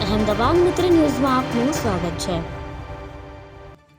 અહેમદાબાદ મિત્ર ન્યૂઝમાં આપનું સ્વાગત છે।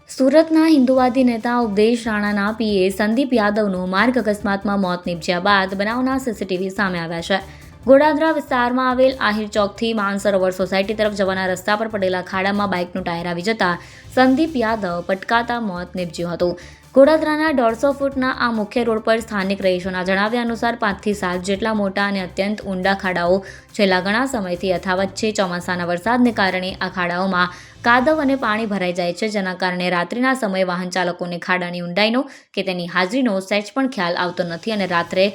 સુરતના હિન્દુવાદી નેતા ઉપદેશ રાણાના પીએ સંદીપ યાદવનું માર્ગ અકસ્માતમાં મોત નીપજ્યા બાદ બનાવના સીસીટીવી સામે આવ્યા છે। ગોડાદરા વિસ્તારમાં આવેલ આહિર ચોકથી માનસરોવર સોસાયટી તરફ જવાના રસ્તા પર પડેલા ખાડામાં બાઇકનું ટાયર આવી જતા સંદીપ યાદવ પટકાતા મોત નીપજ્યું હતું। ગોડાદરાના 150 ફૂટના આ મુખ્ય રોડ પર સ્થાનિક રહીશોના જણાવ્યા અનુસાર 5 થી 7 જેટલા મોટા અને અત્યંત ઊંડા ખાડાઓ છેલ્લા ઘણા સમયથી યથાવત છે। ચોમાસાના વરસાદને કારણે આ ખાડાઓમાં કાદવ અને પાણી ભરાઈ જાય છે, જેના કારણે રાત્રિના સમયે વાહન ચાલકોને ખાડાની ઊંડાઈનો કે તેની હાજરીનો સહેજ પણ ખ્યાલ આવતો નથી અને રાત્રે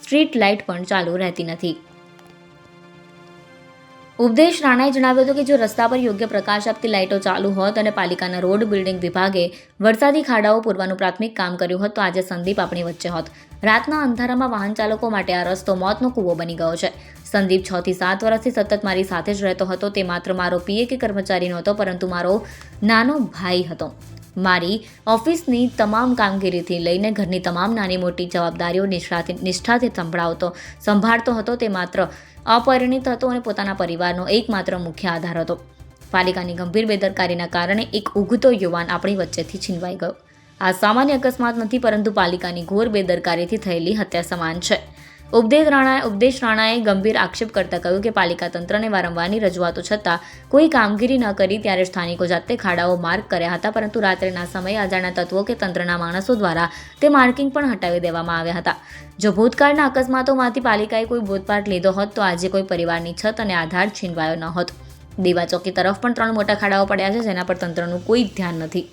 સ્ટ્રીટ લાઇટ પણ ચાલુ રહેતી નથી। ઉપદેશ રાણાએ જણાવ્યું હતું કે જો રસ્તા પર યોગ્ય પ્રકાશ આપતી લાઇટો ચાલુ હોત અને પાલિકાના રોડ બિલ્ડિંગ વિભાગે વરસાદી ખાડાઓ પૂરવાનું પ્રાથમિક કામ કર્યું હોત તો આજે સંદીપ આપણી વચ્ચે હોત। રાતના અંધારામાં વાહન ચાલકો માટે આ રસ્તો મોતનો કૂવો બની ગયો છે। સંદીપ 6 થી 7 વર્ષથી સતત મારી સાથે જ રહેતો હતો। તે માત્ર મારો પીએ કે કર્મચારી નહોતો, પરંતુ મારો નાનો ભાઈ હતો। મારી ઓફિસની તમામ કામગીરીથી લઈને ઘરની તમામ નાની મોટી જવાબદારીઓ નિષ્ઠાથી સંભાળતો હતો। તે માત્ર અપરિણિત હતો અને પોતાના પરિવારનો એકમાત્ર મુખ્ય આધાર હતો। પાલિકાની ગંભીર બેદરકારીના કારણે એક ઉગતો યુવાન આપણી વચ્ચેથી છીનવાઈ ગયો। આ સામાન્ય અકસ્માત નથી, પરંતુ પાલિકાની ઘોર બેદરકારીથી થયેલી હત્યા સમાન છે। ઉપદેશ રાણાએ ગંભીર આક્ષેપ કરતા કહ્યું કે પાલિકા તંત્રને વારંવારની રજૂઆતો છતાં કોઈ કામગીરી ન કરી ત્યારે સ્થાનિકો જાતે ખાડાઓ માર્ક કર્યા હતા, પરંતુ રાત્રિના સમયે અજાણ્યા તત્વો કે તંત્રના માણસો દ્વારા તે માર્કિંગ પણ હટાવી દેવામાં આવ્યા હતા। જો ભૂતકાળના અકસ્માતોમાંથી પાલિકાએ કોઈ બોધપાઠ લીધો હોત તો આજે કોઈ પરિવારની છત અને આધાર છીનવાયો ન હોત। દીવા ચોકી તરફ પણ 3 મોટા ખાડાઓ પડ્યા છે, જેના પર તંત્રનું કોઈ ધ્યાન નથી।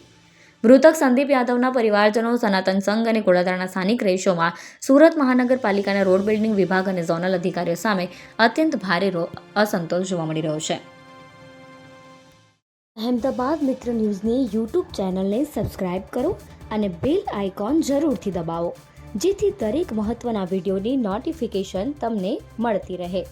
મૃતક સંદીપ યાદવના પરિવારજનો, સનાતન સંઘ અને ગોડાદરાના સ્થાનિક રહીશોમાં સુરત મહાનગરપાલિકાના રોડ બિલ્ડિંગ વિભાગ અને ઝોનલ અધિકારીઓ સામે અત્યંત ભારે અસંતોષ જોવા મળી રહ્યો છે। અહેમદાબાદ મિત્ર ન્યૂઝની યુટ્યુબ ચેનલને સબસ્ક્રાઇબ કરો અને બેલ આઇકોન જરૂરથી દબાવો, જેથી દરેક મહત્ત્વના વિડીયોની નોટિફિકેશન તમને મળતી રહે।